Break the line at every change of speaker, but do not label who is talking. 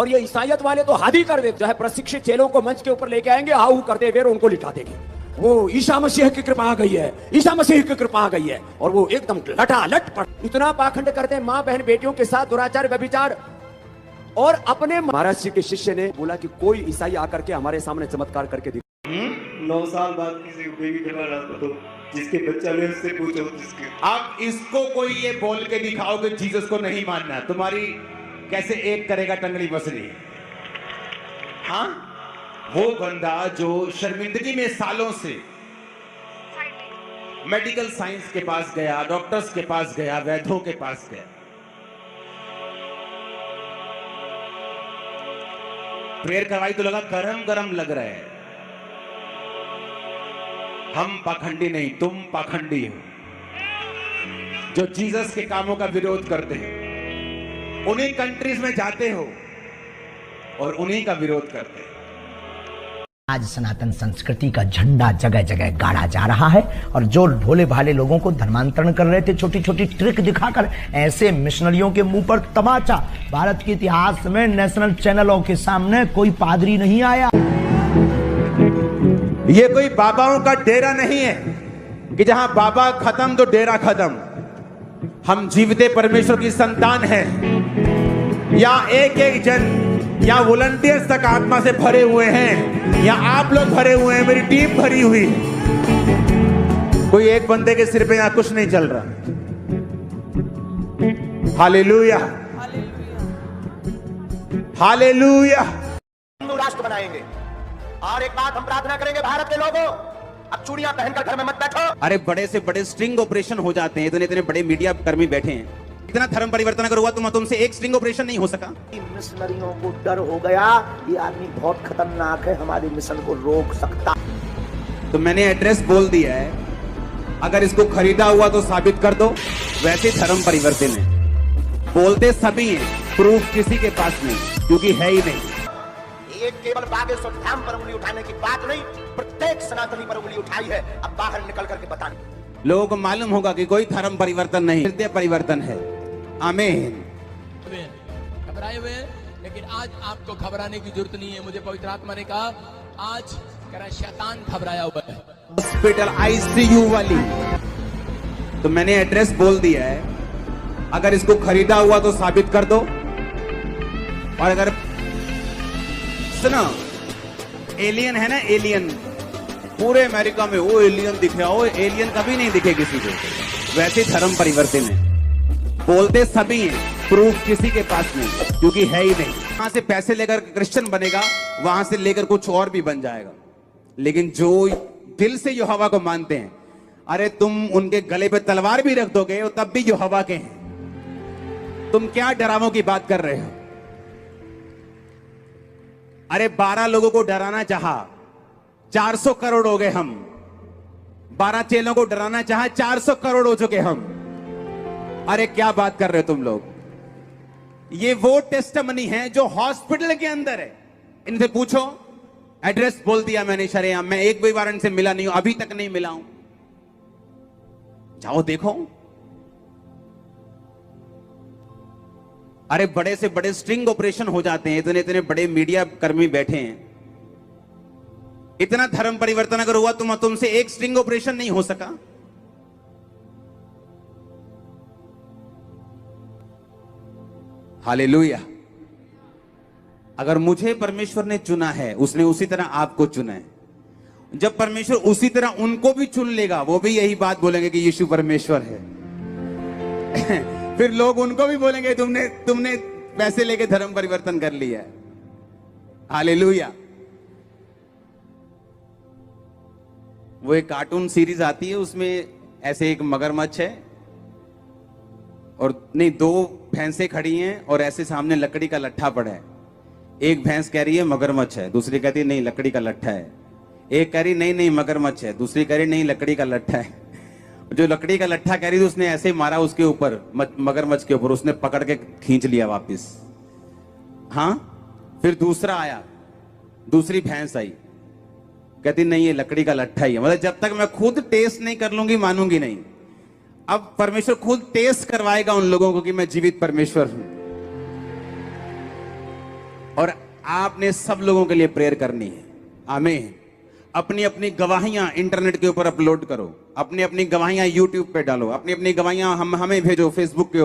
और ये ईसाइयत वाले तो हादी कर दे, जो है प्रशिक्षित चेलों को मंच के ऊपर लेके आएंगे, हाउ करते हुए उनको लिटा देंगे। वो ईसा मसीह की कृपा आ गई है, ईसा मसीह की कृपा आ गई है, और वो एकदम लटालट पड़ इतना पाखंड करते हैं माँ बहन बेटियों के साथ दुराचार व्यभिचार। और अपने महाराज जी के शिष्य ने बोला कि कोई ईसाई आकर के हमारे सामने चमत्कार करके दिखा।
9 साल बाद किसी बेबी खिला रहा तो जिसके बच्चा में उससे पूछो जिसके।
अब इसको कोई ये बोल के दिखाओ कि जीसस को नहीं मानना, तुम्हारी कैसे एक करेगा टंगड़ी बसरी। हाँ, वो बंदा जो शर्मिंदगी में सालों से मेडिकल साइंस के पास गया, डॉक्टर्स के पास गया, वैद्यों के पास गया, प्रेयर करवाई तो लगा गरम गरम लग रहा है। हम पाखंडी नहीं, तुम पाखंडी हो जो जीसस के कामों का विरोध करते हैं। उन्हीं कंट्रीज में जाते हो और उन्हीं का विरोध करते हैं।
आज सनातन संस्कृति का झंडा जगह जगह गाड़ा जा रहा है और जो भोले भाले लोगों को धर्मांतरण कर रहे थे छोटी छोटी ट्रिक दिखाकर, ऐसे मिशनरियों के मुंह पर तमाचा। भारत के इतिहास में नेशनल चैनलों के सामने कोई पादरी नहीं आया।
ये कोई बाबाओं का डेरा नहीं है कि जहां बाबा खत्म तो डेरा खत्म। हम जीवते परमेश्वर की संतान हैं। या एक एक जन या वॉलंटियर्स तक आत्मा से भरे हुए हैं, या आप लोग भरे हुए हैं, मेरी टीम भरी हुई। कोई एक बंदे के सिर पे यहां कुछ नहीं चल रहा। Hallelujah, hallelujah.
हिंदू राष्ट्र बनाएंगे। और एक बात हम प्रार्थना करेंगे भारत के लोगों, अब चूड़ियां पहनकर घर में मत बैठो।
अरे बड़े से बड़े स्ट्रिंग ऑपरेशन हो जाते हैं, इतने इतने बड़े मीडिया कर्मी बैठे हैं। इतना धर्म परिवर्तन अगर हुआ तो तुमसे एक स्ट्रिंग ऑपरेशन नहीं हो सका।
मिशनरियों को डर हो गया, ये आदमी बहुत खतरनाक है, हमारे मिशन को रोक सकता।
तो मैंने एड्रेस बोल दिया है, अगर इसको खरीदा हुआ तो साबित कर दो। वैसे धर्म परिवर्तन है, बोलते सभी हैं, प्रूफ किसी के पास नहीं, क्योंकि है ही नहीं।
एक केवल बागेश्वर धाम पर उंगली उठाने की बात नहीं, प्रत्येक सनातनी पर उंगली उठाई है। अब बाहर निकल करके बताने
लोगों को मालूम होगा कि कोई धर्म परिवर्तन नहीं, हृदय परिवर्तन है। आमीन।
घबराए हुए, लेकिन आज आपको घबराने की जरूरत नहीं है। मुझे पवित्र आत्मा ने कहा आज शैतान घबराया हुआ है।
हॉस्पिटल आईसीयू वाली। तो मैंने एड्रेस बोल दिया है, अगर इसको खरीदा हुआ तो साबित कर दो। और अगर सुनो, एलियन है ना, एलियन पूरे अमेरिका में वो एलियन दिखे, वो एलियन कभी नहीं दिखे किसी को। वैसे धर्म परिवर्तन है, बोलते सभी हैं, प्रूफ किसी के पास नहीं, क्योंकि है ही नहीं। वहां से पैसे लेकर क्रिश्चियन बनेगा, वहां से लेकर कुछ और भी बन जाएगा। लेकिन जो दिल से यहोवा को मानते हैं, अरे तुम उनके गले पे तलवार भी रख दोगे तब भी यहोवा के हैं। तुम क्या डरावों की बात कर रहे हो? अरे 12 लोगों को डराना चाहा, 400 करोड़ हो गए हम। 12 चेलों को डराना चाहा, 400 करोड़ हो चुके हम। अरे क्या बात कर रहे हो तुम लोग? ये वो टेस्टमनी है जो हॉस्पिटल के अंदर है। इनसे पूछो, एड्रेस बोल दिया मैंने शरेआम। मैं एक भी बार इनसे मिला नहीं हूं, अभी तक नहीं मिला हूं। जाओ देखो। अरे बड़े से बड़े स्ट्रिंग ऑपरेशन हो जाते हैं, इतने इतने बड़े मीडिया कर्मी बैठे हैं। इतना धर्म परिवर्तन अगर हुआ तो तुमसे एक स्ट्रिंग ऑपरेशन नहीं हो सका। हालेलुया। अगर मुझे परमेश्वर ने चुना है, उसने उसी तरह आपको चुना है। जब परमेश्वर उसी तरह उनको भी चुन लेगा, वो भी यही बात बोलेंगे कि यीशु परमेश्वर है। फिर लोग उनको भी बोलेंगे तुमने पैसे लेके धर्म परिवर्तन कर लिया है। हालेलुया। वो एक कार्टून सीरीज आती है, उसमें ऐसे एक मगरमच्छ है और नहीं, 2 भैंसें खड़ी हैं और ऐसे सामने लकड़ी का लट्ठा पड़ा है। एक भैंस कह रही है मगरमच्छ है, दूसरी कहती है नहीं लकड़ी का लट्ठा है। एक कह रही नहीं नहीं मगरमच्छ है, दूसरी कह रही नहीं लकड़ी का लट्ठा है। जो लकड़ी का लट्ठा कह रही थी उसने ऐसे मारा उसके ऊपर, मगरमच्छ के ऊपर, उसने पकड़ के खींच लिया वापस। हाँ, फिर दूसरा आया, दूसरी भैंस आई, कहती नहीं ये लकड़ी का लट्ठा ही है। मतलब जब तक मैं खुद टेस्ट नहीं कर लूंगी मानूंगी नहीं। अब परमेश्वर खुद टेस्ट करवाएगा उन लोगों को कि मैं जीवित परमेश्वर हूं। और आपने सब लोगों के लिए प्रेयर करनी है। आमीन। अपनी अपनी गवाहियां इंटरनेट के ऊपर अपलोड करो, अपनी अपनी गवाहियां यूट्यूब पे डालो, अपनी अपनी गवाहियां हमें भेजो फेसबुक के